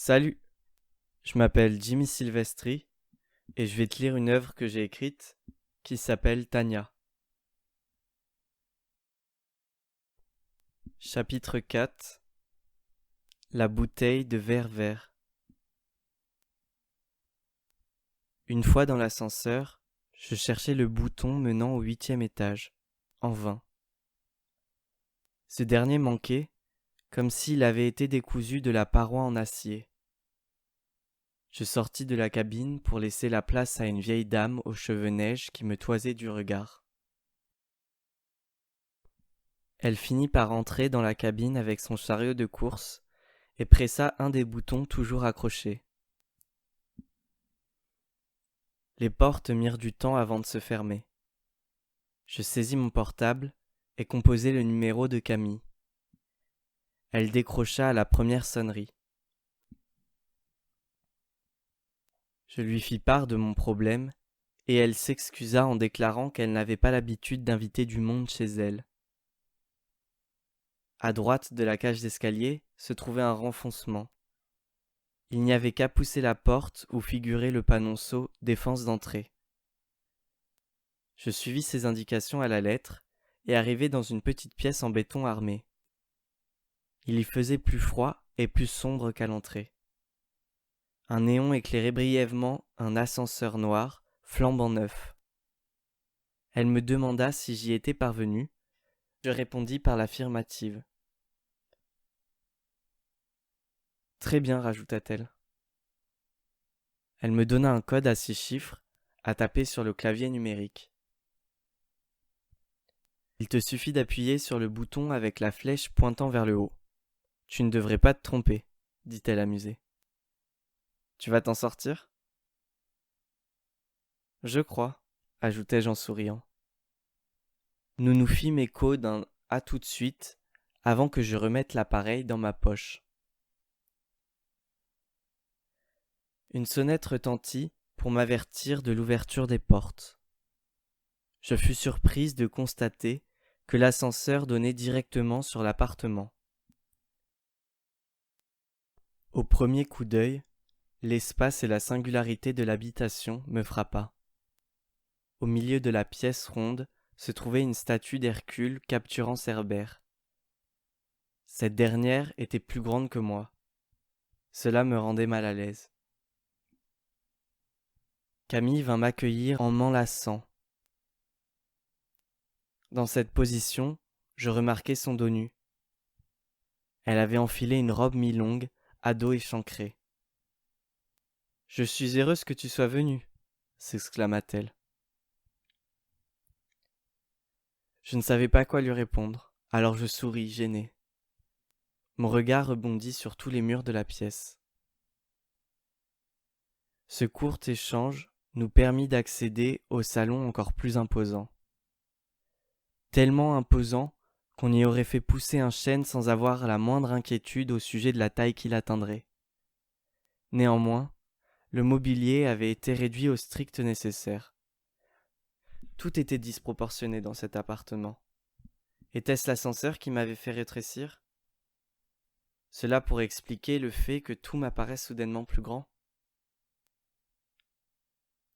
Salut, je m'appelle Jimmy Silvestri et je vais te lire une œuvre que j'ai écrite qui s'appelle Tania. Chapitre 4. La bouteille de verre vert. Une fois dans l'ascenseur, je cherchais le bouton menant au 8e étage, en vain. Ce dernier manquait, comme s'il avait été décousu de la paroi en acier. Je sortis de la cabine pour laisser la place à une vieille dame aux cheveux neige qui me toisait du regard. Elle finit par entrer dans la cabine avec son chariot de course et pressa un des boutons toujours accrochés. Les portes mirent du temps avant de se fermer. Je saisis mon portable et composai le numéro de Camille. Elle décrocha à la première sonnerie. Je lui fis part de mon problème et elle s'excusa en déclarant qu'elle n'avait pas l'habitude d'inviter du monde chez elle. À droite de la cage d'escalier se trouvait un renfoncement. Il n'y avait qu'à pousser la porte où figurait le panonceau « Défense d'entrée ». Je suivis ces indications à la lettre et arrivai dans une petite pièce en béton armé. Il y faisait plus froid et plus sombre qu'à l'entrée. Un néon éclairait brièvement un ascenseur noir, flambant neuf. Elle me demanda si j'y étais parvenu. Je répondis par l'affirmative. « Très bien, rajouta-t-elle. » Elle me donna un code à 6 chiffres à taper sur le clavier numérique. « Il te suffit d'appuyer sur le bouton avec la flèche pointant vers le haut. Tu ne devrais pas te tromper, dit-elle amusée. Tu vas t'en sortir ? Je crois, ajoutai-je en souriant. Nous nous fîmes écho d'un « à tout de suite » avant que je remette l'appareil dans ma poche. Une sonnette retentit pour m'avertir de l'ouverture des portes. Je fus surprise de constater que l'ascenseur donnait directement sur l'appartement. Au premier coup d'œil, l'espace et la singularité de l'habitation me frappa. Au milieu de la pièce ronde se trouvait une statue d'Hercule capturant Cerbère. Cette dernière était plus grande que moi. Cela me rendait mal à l'aise. Camille vint m'accueillir en m'enlaçant. Dans cette position, je remarquai son dos nu. Elle avait enfilé une robe mi-longue, à dos échancré. « Je suis heureuse que tu sois venue, » s'exclama-t-elle. Je ne savais pas quoi lui répondre, alors je souris, gêné. Mon regard rebondit sur tous les murs de la pièce. Ce court échange nous permit d'accéder au salon encore plus imposant. Tellement imposant qu'on y aurait fait pousser un chêne sans avoir la moindre inquiétude au sujet de la taille qu'il atteindrait. Néanmoins, le mobilier avait été réduit au strict nécessaire. Tout était disproportionné dans cet appartement. Était-ce l'ascenseur qui m'avait fait rétrécir ? Cela pourrait expliquer le fait que tout m'apparaisse soudainement plus grand.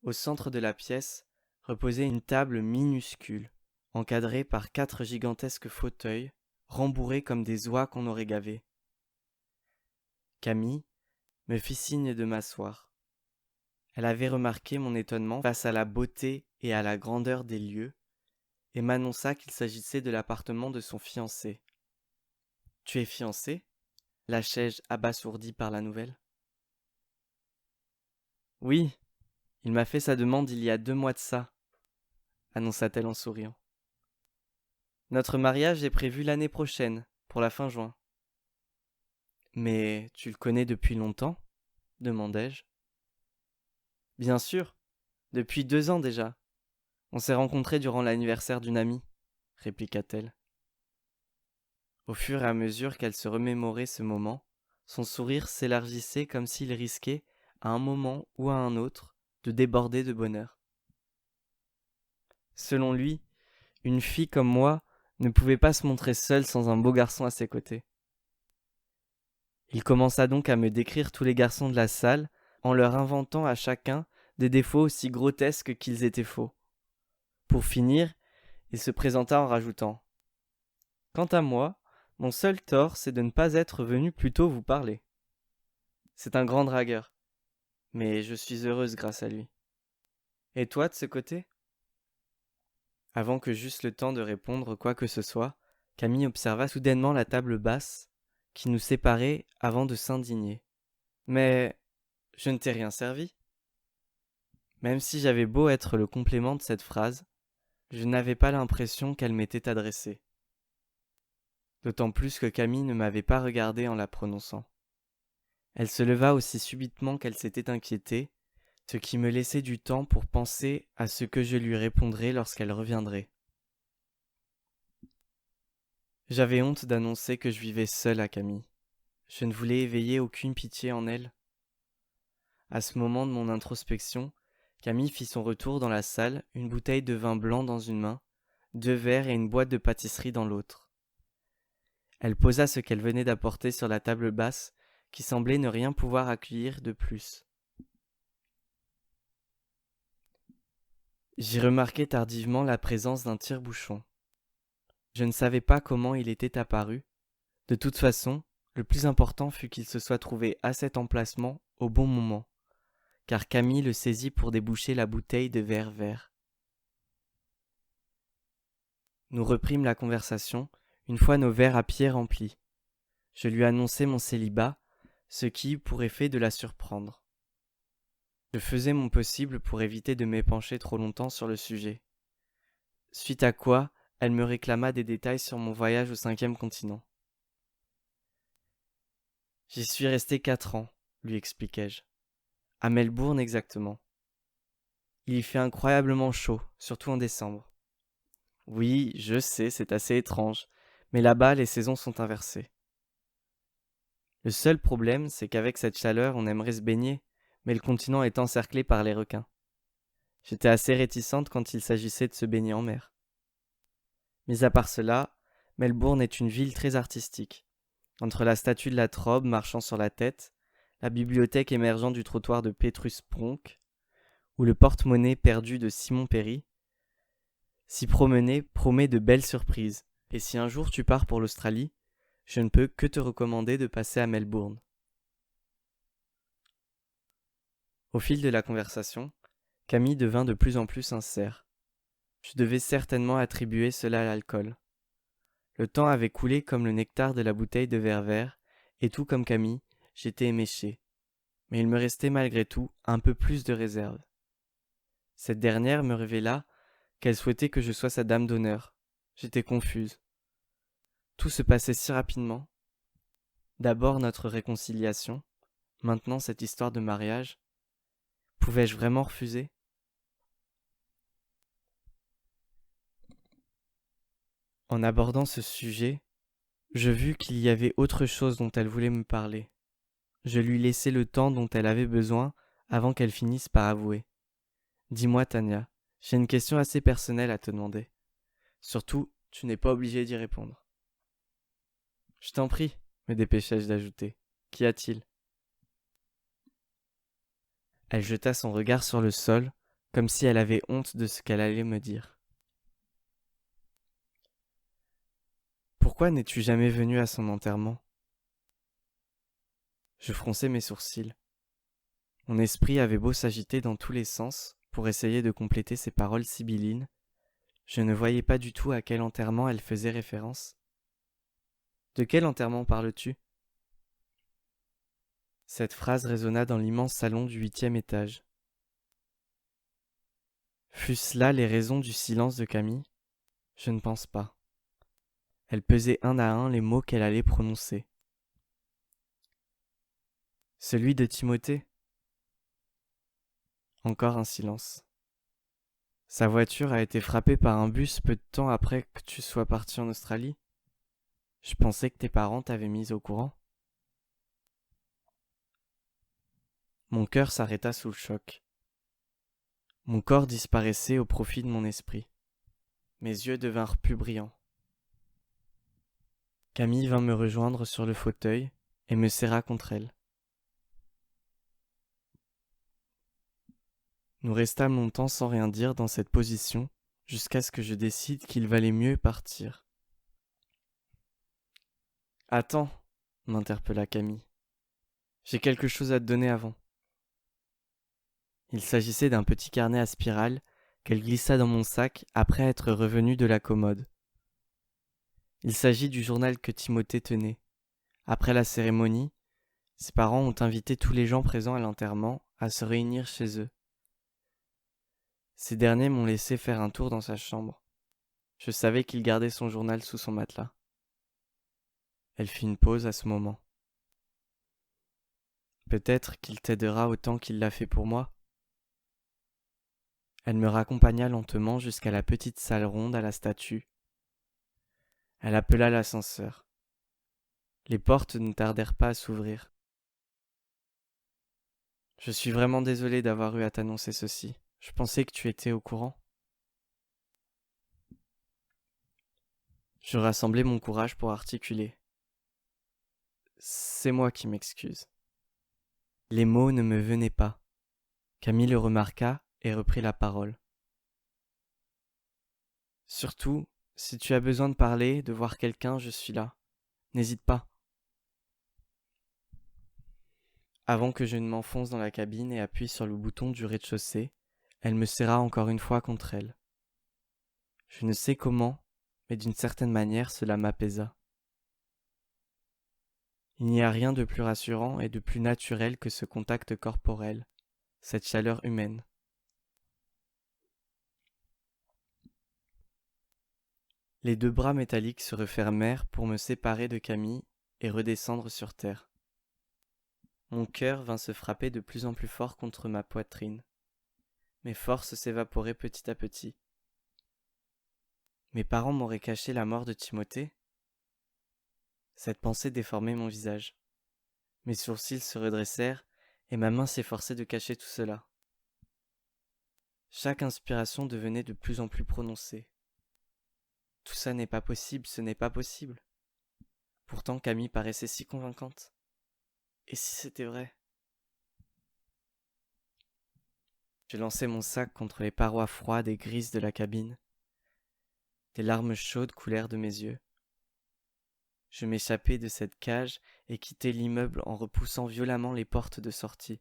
Au centre de la pièce reposait une table minuscule, encadrée par 4 gigantesques fauteuils, rembourrés comme des oies qu'on aurait gavées. Camille me fit signe de m'asseoir. Elle avait remarqué mon étonnement face à la beauté et à la grandeur des lieux, et m'annonça qu'il s'agissait de l'appartement de son fiancé. « Tu es fiancé ?» lâchai-je abasourdi par la nouvelle. « Oui, il m'a fait sa demande il y a 2 mois de ça, » annonça-t-elle en souriant. « Notre mariage est prévu l'année prochaine, pour la fin juin. »« Mais tu le connais depuis longtemps ?» demandai-je. « Bien sûr, depuis 2 ans déjà. On s'est rencontrés durant l'anniversaire d'une amie, » répliqua-t-elle. Au fur et à mesure qu'elle se remémorait ce moment, son sourire s'élargissait comme s'il risquait, à un moment ou à un autre, de déborder de bonheur. Selon lui, une fille comme moi ne pouvait pas se montrer seule sans un beau garçon à ses côtés. Il commença donc à me décrire tous les garçons de la salle, en leur inventant à chacun des défauts aussi grotesques qu'ils étaient faux. Pour finir, il se présenta en rajoutant : « Quant à moi, mon seul tort, c'est de ne pas être venu plus tôt vous parler. C'est un grand dragueur, mais je suis heureuse grâce à lui. Et toi, de ce côté ? » Avant que j'eusse le temps de répondre quoi que ce soit, Camille observa soudainement la table basse qui nous séparait avant de s'indigner. « Mais je ne t'ai rien servi ?» Même si j'avais beau être le complément de cette phrase, je n'avais pas l'impression qu'elle m'était adressée. D'autant plus que Camille ne m'avait pas regardé en la prononçant. Elle se leva aussi subitement qu'elle s'était inquiétée, ce qui me laissait du temps pour penser à ce que je lui répondrais lorsqu'elle reviendrait. J'avais honte d'annoncer que je vivais seul à Camille. Je ne voulais éveiller aucune pitié en elle. À ce moment de mon introspection, Camille fit son retour dans la salle, une bouteille de vin blanc dans une main, 2 verres et une boîte de pâtisserie dans l'autre. Elle posa ce qu'elle venait d'apporter sur la table basse, qui semblait ne rien pouvoir accueillir de plus. J'y remarquai tardivement la présence d'un tire-bouchon. Je ne savais pas comment il était apparu. De toute façon, le plus important fut qu'il se soit trouvé à cet emplacement au bon moment, car Camille le saisit pour déboucher la bouteille de verre vert. Nous reprîmes la conversation, une fois nos verres à pied remplis. Je lui annonçai mon célibat, ce qui eut pour effet de la surprendre. Je faisais mon possible pour éviter de m'épancher trop longtemps sur le sujet. Suite à quoi, elle me réclama des détails sur mon voyage au 5e continent. J'y suis resté 4 ans, lui expliquai-je. À Melbourne exactement. Il y fait incroyablement chaud, surtout en décembre. Oui, je sais, c'est assez étrange, mais là-bas les saisons sont inversées. Le seul problème, c'est qu'avec cette chaleur, on aimerait se baigner, mais le continent est encerclé par les requins. J'étais assez réticente quand il s'agissait de se baigner en mer. Mis à part cela, Melbourne est une ville très artistique. Entre la statue de la Trobe marchant sur la tête, la bibliothèque émergeant du trottoir de Petrus Pronk, ou le porte-monnaie perdu de Simon Perry, s'y promener promet de belles surprises, et si un jour tu pars pour l'Australie, je ne peux que te recommander de passer à Melbourne. Au fil de la conversation, Camille devint de plus en plus sincère. Je devais certainement attribuer cela à l'alcool. Le temps avait coulé comme le nectar de la bouteille de verre vert, et tout comme Camille, j'étais éméché. Mais il me restait malgré tout un peu plus de réserve. Cette dernière me révéla qu'elle souhaitait que je sois sa dame d'honneur. J'étais confuse. Tout se passait si rapidement. D'abord notre réconciliation, maintenant cette histoire de mariage. Pouvais-je vraiment refuser ? En abordant ce sujet, je vis qu'il y avait autre chose dont elle voulait me parler. Je lui laissai le temps dont elle avait besoin avant qu'elle finisse par avouer. « Dis-moi, Tania, j'ai une question assez personnelle à te demander. Surtout, tu n'es pas obligée d'y répondre. »« Je t'en prie, » me dépêchai-je d'ajouter. « Qu'y a-t-il » Elle jeta son regard sur le sol, comme si elle avait honte de ce qu'elle allait me dire. « Pourquoi n'es-tu jamais venue à son enterrement ?» Je fronçai mes sourcils. Mon esprit avait beau s'agiter dans tous les sens pour essayer de compléter ces paroles sibyllines, je ne voyais pas du tout à quel enterrement elle faisait référence. « De quel enterrement parles-tu » Cette phrase résonna dans l'immense salon du 8e étage. Fut-ce là les raisons du silence de Camille ? Je ne pense pas. Elle pesait un à un les mots qu'elle allait prononcer. Celui de Timothée ? Encore un silence. Sa voiture a été frappée par un bus peu de temps après que tu sois parti en Australie ? Je pensais que tes parents t'avaient mise au courant. Mon cœur s'arrêta sous le choc. Mon corps disparaissait au profit de mon esprit. Mes yeux devinrent plus brillants. Camille vint me rejoindre sur le fauteuil et me serra contre elle. Nous restâmes longtemps sans rien dire dans cette position, jusqu'à ce que je décide qu'il valait mieux partir. « Attends, m'interpella Camille. J'ai quelque chose à te donner avant. » Il s'agissait d'un petit carnet à spirale qu'elle glissa dans mon sac après être revenue de la commode. Il s'agit du journal que Timothée tenait. Après la cérémonie, ses parents ont invité tous les gens présents à l'enterrement à se réunir chez eux. Ces derniers m'ont laissé faire un tour dans sa chambre. Je savais qu'il gardait son journal sous son matelas. Elle fit une pause à ce moment. Peut-être qu'il t'aidera autant qu'il l'a fait pour moi. Elle me raccompagna lentement jusqu'à la petite salle ronde à la statue. Elle appela l'ascenseur. Les portes ne tardèrent pas à s'ouvrir. « Je suis vraiment désolé d'avoir eu à t'annoncer ceci. Je pensais que tu étais au courant. » Je rassemblai mon courage pour articuler. « C'est moi qui m'excuse. » Les mots ne me venaient pas. Camille le remarqua et reprit la parole. « Surtout, si tu as besoin de parler, de voir quelqu'un, je suis là. N'hésite pas. » Avant que je ne m'enfonce dans la cabine et appuie sur le bouton du rez-de-chaussée, elle me serra encore une fois contre elle. Je ne sais comment, mais d'une certaine manière cela m'apaisa. Il n'y a rien de plus rassurant et de plus naturel que ce contact corporel, cette chaleur humaine. Les deux bras métalliques se refermèrent pour me séparer de Camille et redescendre sur terre. Mon cœur vint se frapper de plus en plus fort contre ma poitrine. Mes forces s'évaporaient petit à petit. Mes parents m'auraient caché la mort de Timothée ? Cette pensée déformait mon visage. Mes sourcils se redressèrent et ma main s'efforçait de cacher tout cela. Chaque inspiration devenait de plus en plus prononcée. Tout ça n'est pas possible, ce n'est pas possible. Pourtant Camille paraissait si convaincante. Et si c'était vrai ? Je lançai mon sac contre les parois froides et grises de la cabine. Des larmes chaudes coulèrent de mes yeux. Je m'échappai de cette cage et quittai l'immeuble en repoussant violemment les portes de sortie.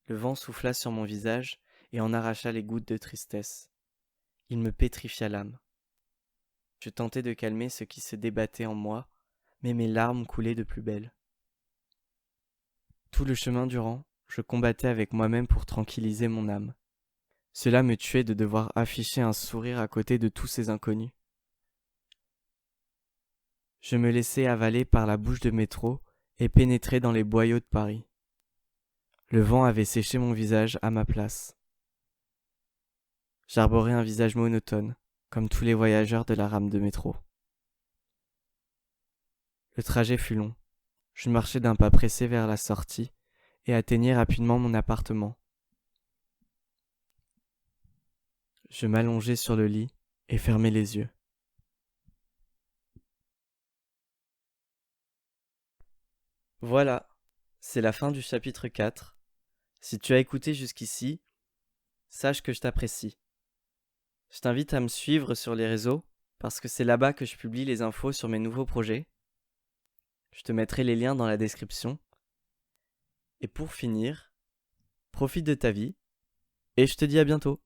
Le vent souffla sur mon visage et en arracha les gouttes de tristesse. Il me pétrifia l'âme. Je tentai de calmer ce qui se débattait en moi, mais mes larmes coulaient de plus belle. Tout le chemin durant, je combattais avec moi-même pour tranquilliser mon âme. Cela me tuait de devoir afficher un sourire à côté de tous ces inconnus. Je me laissai avaler par la bouche de métro et pénétrai dans les boyaux de Paris. Le vent avait séché mon visage à ma place. J'arborais un visage monotone, comme tous les voyageurs de la rame de métro. Le trajet fut long. Je marchai d'un pas pressé vers la sortie et atteignis rapidement mon appartement. Je m'allongeai sur le lit et fermai les yeux. Voilà, c'est la fin du chapitre 4. Si tu as écouté jusqu'ici, sache que je t'apprécie. Je t'invite à me suivre sur les réseaux parce que c'est là-bas que je publie les infos sur mes nouveaux projets. Je te mettrai les liens dans la description. Et pour finir, profite de ta vie et je te dis à bientôt.